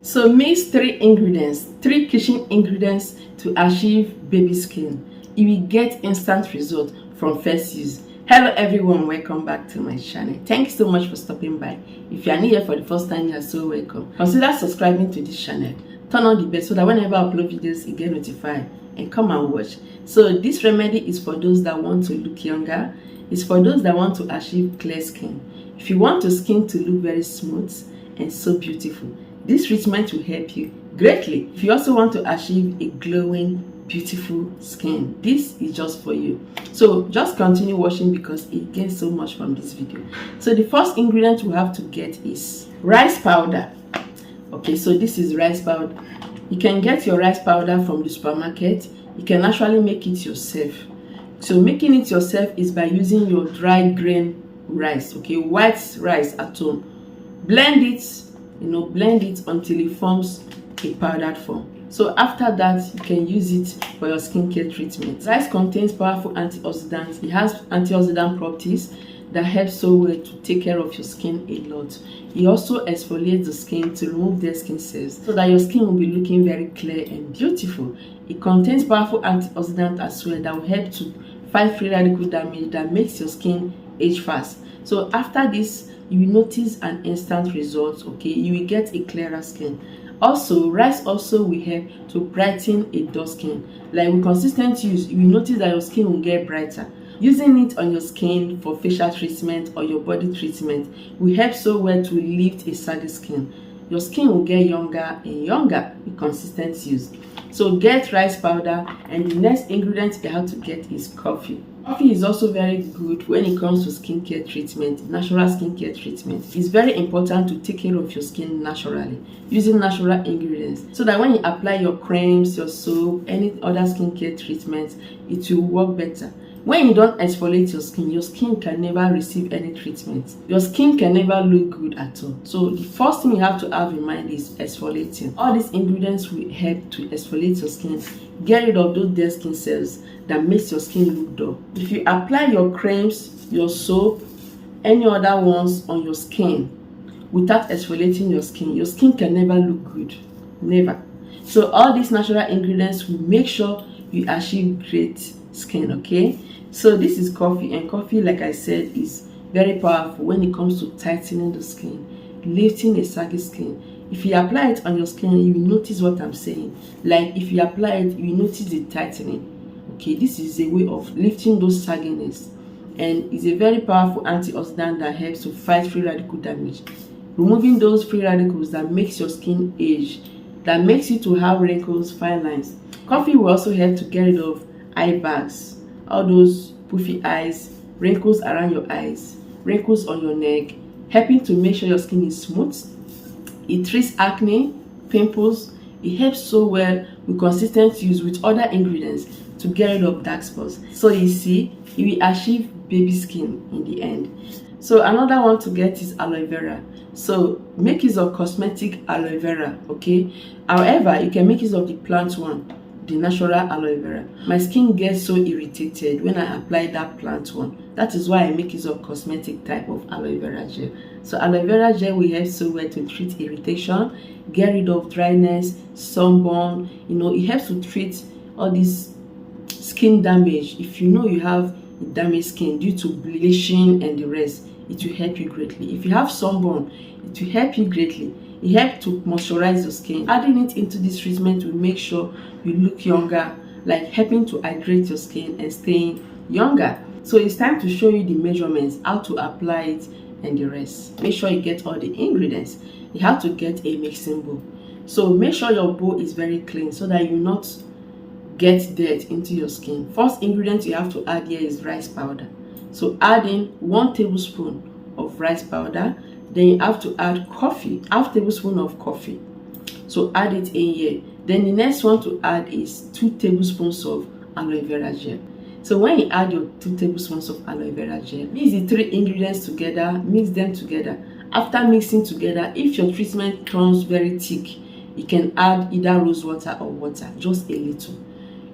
So mix three kitchen ingredients to achieve baby skin. You will get instant result from first use. Hello everyone, welcome back to my channel. Thank you so much for stopping by. If you are new here for the first time, you are so welcome. Consider subscribing to this channel. Turn on the bell so that whenever I upload videos, you get notified and come and watch. So this remedy is for those that want to look younger. It's for those that want to achieve clear skin. If you want your skin to look very smooth and so beautiful, this treatment will help you greatly. If you also want to achieve a glowing, beautiful skin, this is just for you. So just continue watching because it gains so much from this video. So the first ingredient we have to get is rice powder. Okay, so this is rice powder. You can get your rice powder from the supermarket. You can actually make it yourself. So making it yourself is by using your dry grain rice, okay, white rice at home. Blend it, blend it until it forms a powdered form. So after that, you can use it for your skincare treatment. Rice contains powerful antioxidants. It has antioxidant properties that help so well to take care of your skin a lot. It also exfoliates the skin to remove dead skin cells so that your skin will be looking very clear and beautiful. It contains powerful antioxidants as well that will help to fight free radical damage that makes your skin age fast. So after this, you will notice an instant result. Okay, you will get a clearer skin. Also, rice also will help to brighten a dull skin. Like with consistent use, you will notice that your skin will get brighter. Using it on your skin for facial treatment or your body treatment will help so well to lift a saggy skin. Your skin will get younger and younger with consistent use. So get rice powder, and the next ingredient you have to get is coffee. Coffee is also very good when it comes to skincare treatment, natural skincare treatment. It's very important to take care of your skin naturally, using natural ingredients, so that when you apply your creams, your soap, any other skincare treatment, it will work better. When you don't exfoliate your skin can never receive any treatment. Your skin can never look good at all. So the first thing you have to have in mind is exfoliating. All these ingredients will help to exfoliate your skin, get rid of those dead skin cells that makes your skin look dull. If you apply your creams, your soap, any other ones on your skin without exfoliating your skin can never look good. Never. So all these natural ingredients will make sure you achieve great skin. Okay, so this is coffee, and coffee, like I said, is very powerful when it comes to tightening the skin, lifting a saggy skin. If you apply it on your skin, you will notice what I'm saying. Like if you apply it, you will notice the tightening. Okay, this is a way of lifting those sagginess, and it's a very powerful antioxidant that helps to fight free radical damage, removing those free radicals that makes your skin age, that makes you to have wrinkles, fine lines. Coffee will also help to get rid of eye bags, all those puffy eyes, wrinkles around your eyes, wrinkles on your neck, helping to make sure your skin is smooth. It treats acne, pimples. It helps so well with consistent use with other ingredients to get rid of dark spots. So you see, you will achieve baby skin in the end. So another one to get is aloe vera. So make use of cosmetic aloe vera, okay? However, you can make use of the plant one, the natural aloe vera. My skin gets so irritated when I apply that plant one. That is why I make use of cosmetic type of aloe vera gel. So aloe vera gel will help so well to treat irritation, get rid of dryness, sunburn. It helps to treat all this skin damage. If you know you have damaged skin due to bleaching and the rest, it will help you greatly. If you have sunburn, it will help you greatly. It helps to moisturize your skin. Adding it into this treatment will make sure you look younger, like helping to hydrate your skin and staying younger. So it's time to show you the measurements, how to apply it and the rest. Make sure you get all the ingredients. You have to get a mixing bowl. So make sure your bowl is very clean so that you not get dirt into your skin. First ingredient you have to add here is rice powder. So add in 1 tablespoon of rice powder. Then you have to add coffee, half tablespoon of coffee. So add it in here. Then the next one to add is 2 tablespoons of aloe vera gel. So when you add your 2 tablespoons of aloe vera gel, mix the 3 ingredients together, mix them together. After mixing together, if your treatment turns very thick, you can add either rose water or water, just a little.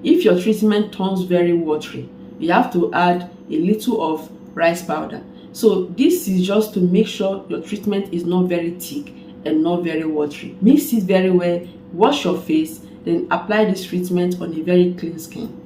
If your treatment turns very watery, you have to add a little of rice powder. So this is just to make sure your treatment is not very thick and not very watery. Mix it very well, wash your face, then apply this treatment on a very clean skin.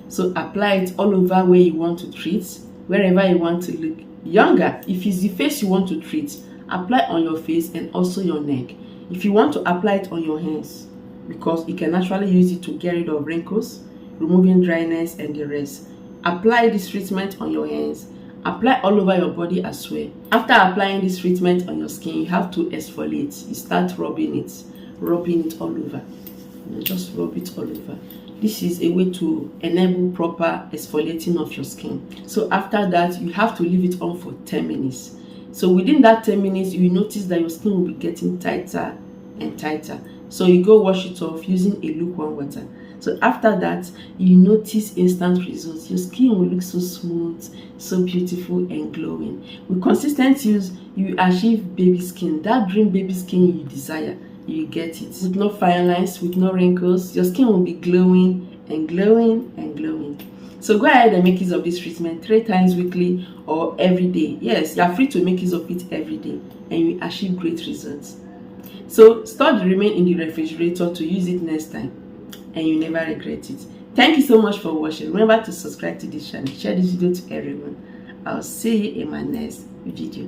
So apply it all over where you want to treat, wherever you want to look younger. If it's the face you want to treat, apply on your face and also your neck. If you want to apply it on your hands, because you can actually use it to get rid of wrinkles, removing dryness and the rest. Apply this treatment on your hands. Apply all over your body as well. After applying this treatment on your skin, you have to exfoliate. You start rubbing it all over. Just rub it all over. This is a way to enable proper exfoliating of your skin. So after that, you have to leave it on for 10 minutes. So within that 10 minutes, you will notice that your skin will be getting tighter and tighter. So you go wash it off using a lukewarm water. So after that, you notice instant results. Your skin will look so smooth, so beautiful and glowing. With consistent use, you achieve baby skin, that dream baby skin you desire. You get it with no fine lines, with no wrinkles. Your skin will be glowing and glowing and glowing. So go ahead and make use of this treatment 3 times weekly or every day. Yes, you are free to make use of it every day and you achieve great results. So store the remain in the refrigerator to use it next time and you never regret it. Thank you so much for watching. Remember to subscribe to this channel, share this video to everyone. I'll see you in my next video.